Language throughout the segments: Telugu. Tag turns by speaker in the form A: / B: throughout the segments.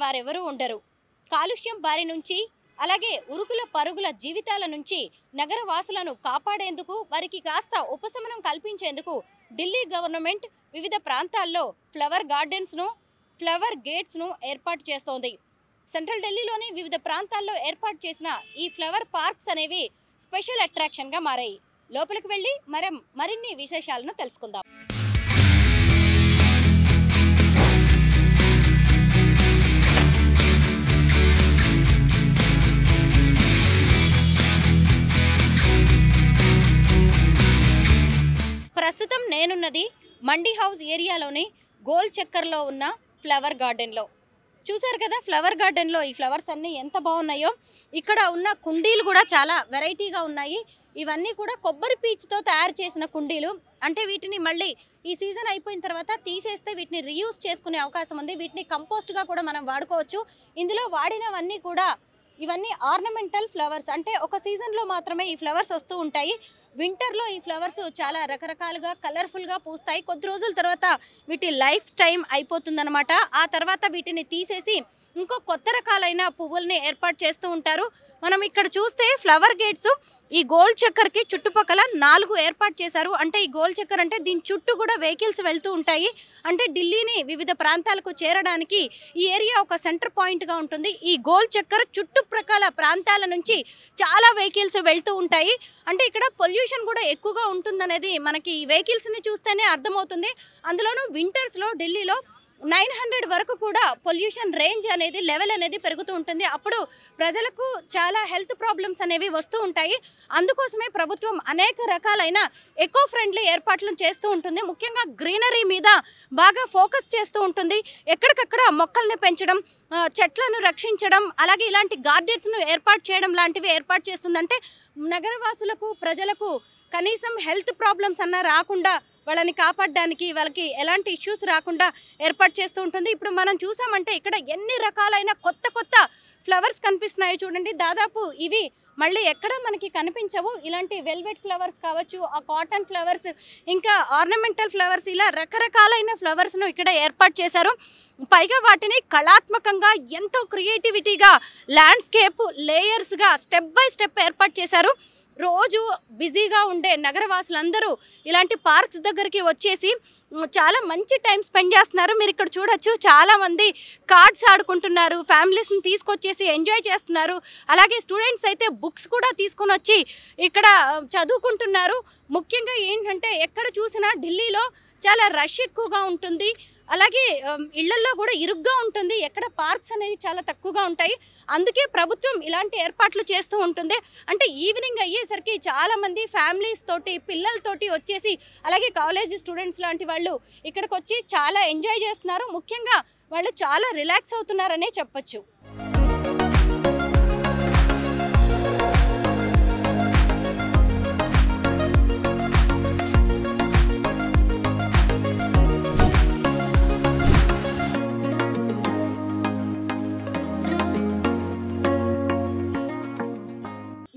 A: వారెవరూ ఉండరు. కాలుష్యం బారి నుంచి అలాగే ఉరుకుల పరుగుల జీవితాల నుంచి నగర వాసులను కాపాడేందుకు వారికి కాస్త ఉపశమనం కల్పించేందుకు ఢిల్లీ గవర్నమెంట్ వివిధ ప్రాంతాల్లో ఫ్లవర్ గార్డెన్స్ను ఫ్లవర్ గేట్స్ను ఏర్పాటు చేస్తోంది. సెంట్రల్ ఢిల్లీలోని వివిధ ప్రాంతాల్లో ఏర్పాటు చేసిన ఈ ఫ్లవర్ పార్క్స్ అనేవి స్పెషల్ అట్రాక్షన్గా మారాయి. లోపలికి వెళ్ళి మరిన్ని విశేషాలను తెలుసుకుందాం. ప్రస్తుతం నేనున్నది మండీ హౌస్ ఏరియాలోని గోల్ చక్కర్లో ఉన్న ఫ్లవర్ గార్డెన్లో. చూసారు కదా ఫ్లవర్ గార్డెన్లో ఈ ఫ్లవర్స్ అన్నీ ఎంత బాగున్నాయో. ఇక్కడ ఉన్న కుండీలు కూడా చాలా వెరైటీగా ఉన్నాయి. ఇవన్నీ కూడా కొబ్బరి పీచుతో తయారు చేసిన కుండీలు. అంటే వీటిని మళ్ళీ ఈ సీజన్ అయిపోయిన తర్వాత తీసేస్తే వీటిని రీయూజ్ చేసుకునే అవకాశం ఉంది. వీటిని కంపోస్ట్గా కూడా మనం వాడుకోవచ్చు. ఇందులో వాడినవన్నీ కూడా ఇవన్నీ ఆర్నమెంటల్ ఫ్లవర్స్. అంటే ఒక సీజన్లో మాత్రమే ఈ ఫ్లవర్స్ వస్తూ ఉంటాయి. వింటర్లో ఈ ఫ్లవర్స్ చాలా రకరకాలుగా కలర్ఫుల్గా పూస్తాయి. కొద్ది రోజుల తర్వాత వీటి లైఫ్ టైం అయిపోతుందన్నమాట. ఆ తర్వాత వీటిని తీసేసి ఇంకో కొత్త రకాలైన పువ్వుల్ని ఏర్పాటు చేస్తూ ఉంటారు. మనం ఇక్కడ చూస్తే ఫ్లవర్ గేట్స్ ఈ గోల్ చక్కర్కి చుట్టుపక్కల 4 ఏర్పాటు చేశారు. అంటే ఈ గోల్ చక్కర్ అంటే దీని చుట్టూ కూడా వెహికల్స్ వెళ్తూ ఉంటాయి. అంటే ఢిల్లీని వివిధ ప్రాంతాలకు చేరడానికి ఈ ఏరియా ఒక సెంటర్ పాయింట్గా ఉంటుంది. ఈ గోల్ చక్కర్ చుట్టుప్రక్కల ప్రాంతాల నుంచి చాలా వెహికల్స్ వెళ్తూ ఉంటాయి. అంటే ఇక్కడ పొల్యూషన్ కూడా ఎక్కువగా ఉంటుందనేది మనకి ఈ వెహికల్స్ని చూస్తేనే అర్థమవుతుంది. అందులోనూ వింటర్స్లో ఢిల్లీలో 900 వరకు కూడా పొల్యూషన్ రేంజ్ అనేది లెవెల్ అనేది పెరుగుతూ ఉంటుంది. అప్పుడు ప్రజలకు చాలా హెల్త్ ప్రాబ్లమ్స్ అనేవి వస్తూ ఉంటాయి. అందుకోసమే ప్రభుత్వం అనేక రకాలైన ఎకో ఫ్రెండ్లీ ఏర్పాట్లను చేస్తూ ఉంటుంది. ముఖ్యంగా గ్రీనరీ మీద బాగా ఫోకస్ చేస్తూ ఉంటుంది. ఎక్కడికక్కడ మొక్కల్ని పెంచడం, చెట్లను రక్షించడం, అలాగే ఇలాంటి గార్డెన్స్ను ఏర్పాటు చేయడం లాంటివి ఏర్పాటు చేస్తుందంటే నగరవాసులకు ప్రజలకు కనీసం హెల్త్ ప్రాబ్లమ్స్ అన్నా రాకుండా వాళ్ళని కాపాడడానికి వాళ్ళకి ఎలాంటి ఇష్యూస్ రాకుండా ఏర్పాటు చేస్తూ ఉంటుంది. ఇప్పుడు మనం చూసామంటే ఇక్కడ ఎన్ని రకాలైన కొత్త ఫ్లవర్స్ కనిపిస్తున్నాయో చూడండి. దాదాపు ఇవి మళ్ళీ ఎక్కడ మనకి కనిపించవు. ఇలాంటి వెల్వెట్ ఫ్లవర్స్ కావచ్చు, ఆ కాటన్ ఫ్లవర్స్, ఇంకా ఆర్నమెంటల్ ఫ్లవర్స్, ఇలా రకరకాలైన ఫ్లవర్స్ను ఇక్కడ ఏర్పాటు చేశారు. పైగా వాటిని కళాత్మకంగా ఎంతో క్రియేటివిటీగా ల్యాండ్స్కేప్ లేయర్స్గా స్టెప్ బై స్టెప్ ఏర్పాటు చేశారు. రోజు బిజీగా ఉండే నగరవాసులందరూ ఇలాంటి పార్క్స్ దగ్గరికి వచ్చేసి చాలా మంచి టైం స్పెండ్ చేస్తున్నారు. మీరు ఇక్కడ చూడొచ్చు, చాలామంది కార్డ్స్ ఆడుకుంటున్నారు, ఫ్యామిలీస్ని తీసుకొచ్చేసి ఎంజాయ్ చేస్తున్నారు. అలాగే స్టూడెంట్స్ అయితే బుక్స్ కూడా తీసుకొని వచ్చి ఇక్కడ చదువుకుంటున్నారు. ముఖ్యంగా ఏంటంటే ఎక్కడ చూసినా ఢిల్లీలో చాలా రష్ ఎక్కువగా ఉంటుంది. అలాగే ఇళ్లల్లో కూడా ఇరుగ్గా ఉంటుంది. ఎక్కడ పార్క్స్ అనేది చాలా తక్కువగా ఉంటాయి. అందుకే ప్రభుత్వం ఇలాంటి ఏర్పాట్లు చేస్తూ ఉంటుంది. అంటే ఈవినింగ్ అయ్యేసరికి చాలామంది ఫ్యామిలీస్ తోటి పిల్లలతోటి వచ్చేసి, అలాగే కాలేజ్ స్టూడెంట్స్ లాంటి వాళ్ళు ఇక్కడికి వచ్చి చాలా ఎంజాయ్ చేస్తున్నారు. ముఖ్యంగా వాళ్ళు చాలా రిలాక్స్ అవుతున్నారనే చెప్పొచ్చు.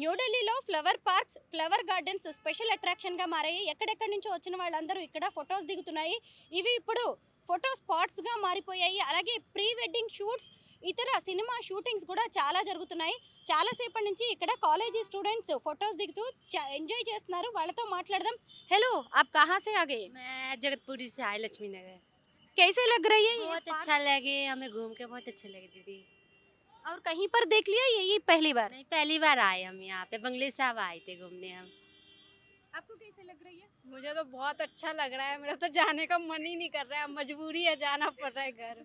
A: న్యూఢిల్లీలో flower parks, flower gardens special అట్రాక్షన్గా మారాయి. ఎక్కడెక్కడి నుంచో వచ్చిన వాళ్ళందరూ ఇక్కడ ఫొటోస్ దిగుతున్నాయి. ఇవి ఇప్పుడు ఫోటో స్పాట్స్గా మారిపోయాయి. అలాగే ప్రీ వెడ్డింగ్ షూట్స్, ఇతర సినిమా షూటింగ్స్ కూడా చాలా జరుగుతున్నాయి. చాలాసేపటి నుంచి ఇక్కడ కాలేజీ స్టూడెంట్స్ ఫొటోస్ దిగుతూ ఎంజాయ్ చేస్తున్నారు. వాళ్ళతో మాట్లాడదాం. హలో, ఆప్ కహా సే ఆ గए?
B: मैं जगतपुरी से आई, लक्ष्मी नगर।
A: कैसे लग रही है?
B: बहुत अच्छा लगे, हमें घूम के बहुत अच्छा लगे दीदी।
A: और कहीं पर देख लिया ये पहली बार?
B: नहीं, पहली बार आए हम यहाँ पे, बंगले साहब आए थे घूमने हम।
A: आपको कैसे लग रही है?
C: मुझे तो बहुत अच्छा लग रहा है। मेरा तो जाने का मन ही नहीं कर रहा है, मजबूरी है, जाना पड़ रहा है घर।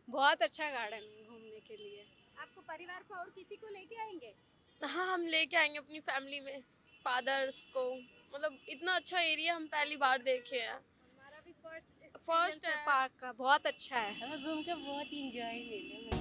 C: बहुत अच्छा गार्डन घूमने के लिए।
A: आपको परिवार को और किसी को लेके आएंगे?
D: हाँ, हम लेके आएंगे अपनी फैमिली में, फादर्स को। मतलब इतना अच्छा एरिया हम पहली बार देखे हैं।
C: हमारा भी फर्स्ट
D: है।
C: पार्क का बहुत अच्छा है।
B: हमें घूम के बहुत इंजॉय मिले।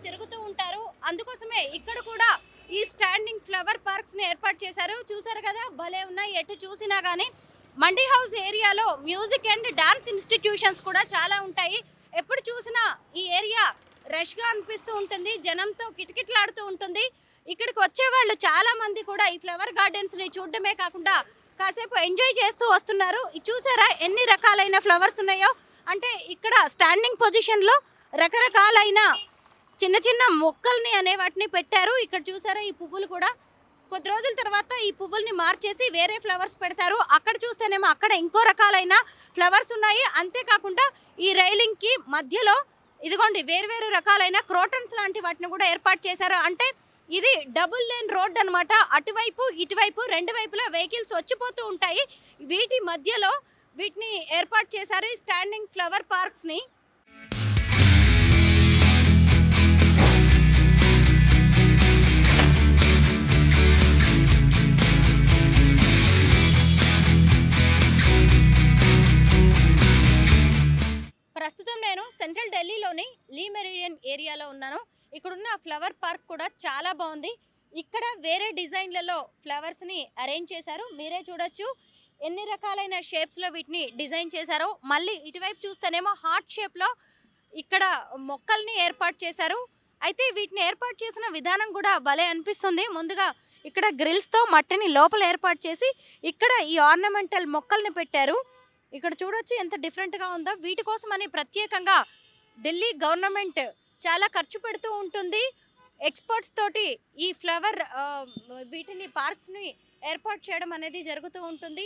A: తిరుగుతూ ఉంటారు. అందుకోసమే ఇక్కడ కూడా ఈ స్టాండింగ్ ఫ్లవర్ పార్క్స్ ని ఏర్పాటు చేశారు. చూసారు కదా, భలే ఉన్నాయి. ఎటు చూసినా కానీ మండీ హౌస్ ఏరియాలో మ్యూజిక్ అండ్ డాన్స్ ఇన్స్టిట్యూషన్స్ కూడా చాలా ఉంటాయి. ఎప్పుడు చూసినా ఈ ఏరియా రష్గా అనిపిస్తూ ఉంటుంది, జనంతో కిటకిటలాడుతూ ఉంటుంది. ఇక్కడికి వచ్చే వాళ్ళు చాలా మంది కూడా ఈ ఫ్లవర్ గార్డెన్స్ని చూడడమే కాకుండా కాసేపు ఎంజాయ్ చేస్తూ వస్తున్నారు. చూసారా ఎన్ని రకాలైన ఫ్లవర్స్ ఉన్నాయో. అంటే ఇక్కడ స్టాండింగ్ పొజిషన్లో రకరకాలైన చిన్న చిన్న మొక్కల్ని అనే వాటిని పెట్టారు. ఇక్కడ చూసారా ఈ పువ్వులు కూడా కొద్ది రోజుల తర్వాత ఈ పువ్వుల్ని మార్చేసి వేరే ఫ్లవర్స్ పెడతారు. అక్కడ చూస్తేనేమో అక్కడ ఇంకో రకాలైన ఫ్లవర్స్ ఉన్నాయి. అంతేకాకుండా ఈ రైలింగ్కి మధ్యలో ఇదిగోండి వేరు రకాలైన క్రోటన్స్ లాంటి వాటిని కూడా ఏర్పాటు చేశారు. అంటే ఇది డబుల్ లేన్ రోడ్ అనమాట. అటువైపు ఇటువైపు రెండు వైపులా వెహికల్స్ వచ్చిపోతూ ఉంటాయి. వీటి మధ్యలో వీటిని ఏర్పాటు చేశారు ఈ స్టాండింగ్ ఫ్లవర్ పార్క్స్ని. ప్రస్తుతం నేను సెంట్రల్ ఢిల్లీలోని లీ మెరిడియన్ ఏరియాలో ఉన్నాను. ఇక్కడున్న ఫ్లవర్ పార్క్ కూడా చాలా బాగుంది. ఇక్కడ వేరే డిజైన్లలో ఫ్లవర్స్ని అరేంజ్ చేశారు. మీరే చూడొచ్చు ఎన్ని రకాలైన షేప్స్లో వీటిని డిజైన్ చేశారో. మళ్ళీ ఇటువైపు చూస్తేనేమో హార్ట్ షేప్లో ఇక్కడ మొక్కల్ని ఏర్పాటు చేశారు. అయితే వీటిని ఏర్పాటు చేసిన విధానం కూడా భలే అనిపిస్తుంది. ముందుగా ఇక్కడ గ్రిల్స్తో మట్టిని లోపల ఏర్పాటు చేసి ఇక్కడ ఈ ఆర్నమెంటల్ మొక్కల్ని పెట్టారు. ఇక్కడ చూడొచ్చు ఎంత డిఫరెంట్గా ఉందో. వీటి కోసమని ప్రత్యేకంగా ఢిల్లీ గవర్నమెంట్ చాలా ఖర్చు పెడుతూ ఉంటుంది. ఎక్స్పర్ట్స్ తోటి ఈ ఫ్లవర్ వీటిని పార్క్స్ని ఏర్పాటు చేయడం అనేది జరుగుతూ ఉంటుంది.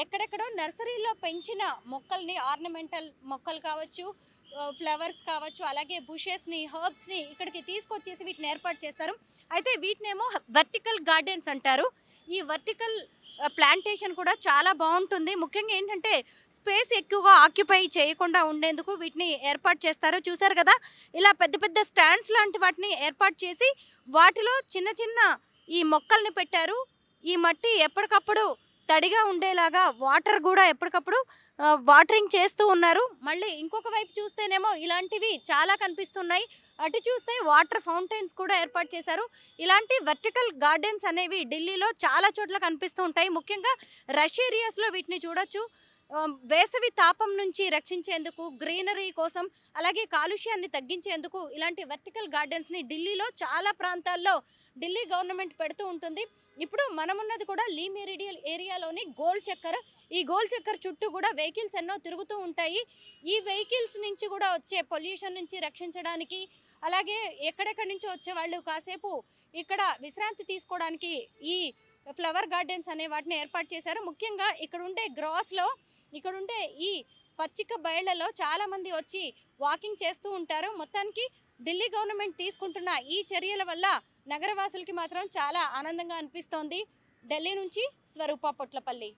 A: ఎక్కడెక్కడో నర్సరీలో పెంచిన మొక్కల్ని, ఆర్నమెంటల్ మొక్కలు కావచ్చు, ఫ్లవర్స్ కావచ్చు, అలాగే బుషెస్ని, హర్బ్స్ని ఇక్కడికి తీసుకొచ్చేసి వీటిని ఏర్పాటు చేస్తారు. అయితే వీటినేమో వర్టికల్ గార్డెన్స్ అంటారు. ఈ వర్టికల్ ప్లాంటేషన్ కూడా చాలా బాగుంటుంది. ముఖ్యంగా ఏంటంటే స్పేస్ ఎక్కువగా ఆక్యుపై చేయకుండా ఉండేందుకు వీటిని ఏర్పాటు చేస్తారు. చూసారు కదా, ఇలా పెద్ద పెద్ద స్టాండ్స్ లాంటి వాటిని ఏర్పాటు చేసి వాటిలో చిన్న చిన్న ఈ మొక్కల్ని పెట్టారు. ఈ మట్టి ఎప్పటికప్పుడు తడిగా ఉండేలాగా వాటర్ కూడా ఎప్పటికప్పుడు వాటరింగ్ చేస్తూ ఉన్నారు. మళ్ళీ ఇంకొక వైపు చూస్తేనేమో ఇలాంటివి చాలా కనిపిస్తున్నాయి. అటు చూస్తే వాటర్ ఫౌంటైన్స్ కూడా ఏర్పాటు చేశారు. ఇలాంటి వర్టికల్ గార్డెన్స్ అనేవి ఢిల్లీలో చాలా చోట్ల కనిపిస్తూ ఉంటాయి. ముఖ్యంగా రష్ ఏరియాస్లో వీటిని చూడొచ్చు. వేసవి తాపం నుంచి రక్షించేందుకు, గ్రీనరీ కోసం, అలాగే కాలుష్యాన్ని తగ్గించేందుకు ఇలాంటి వర్టికల్ గార్డెన్స్ని ఢిల్లీలో చాలా ప్రాంతాల్లో ఢిల్లీ గవర్నమెంట్ పెడుతూ ఉంటుంది. ఇప్పుడు మనమున్నది కూడా లీ మెరిడియన్ ఏరియాలోని గోల్ చక్కర్. ఈ గోల్ చక్కర్ చుట్టూ కూడా వెహికల్స్ ఎన్నో తిరుగుతూ ఉంటాయి. ఈ వెహికల్స్ నుంచి కూడా వచ్చే పొల్యూషన్ నుంచి రక్షించడానికి, అలాగే ఎక్కడెక్కడి నుంచో వచ్చే వాళ్ళు కాసేపు ఇక్కడ విశ్రాంతి తీసుకోవడానికి ఈ ఫ్లవర్ గార్డెన్స్ అనే వాటిని ఏర్పాటు చేశారు. ముఖ్యంగా ఇక్కడ ఉండే గ్రాస్లో, ఇక్కడ ఉండే ఈ పచ్చిక బయళ్లలో చాలామంది వచ్చి వాకింగ్ చేస్తూ ఉంటారు. మొత్తానికి ఢిల్లీ గవర్నమెంట్ తీసుకుంటున్న ఈ చర్యల వల్ల నగరవాసులకి మాత్రం చాలా ఆనందంగా అనిపిస్తోంది. ఢిల్లీ నుంచి స్వరూప పొట్లపల్లి.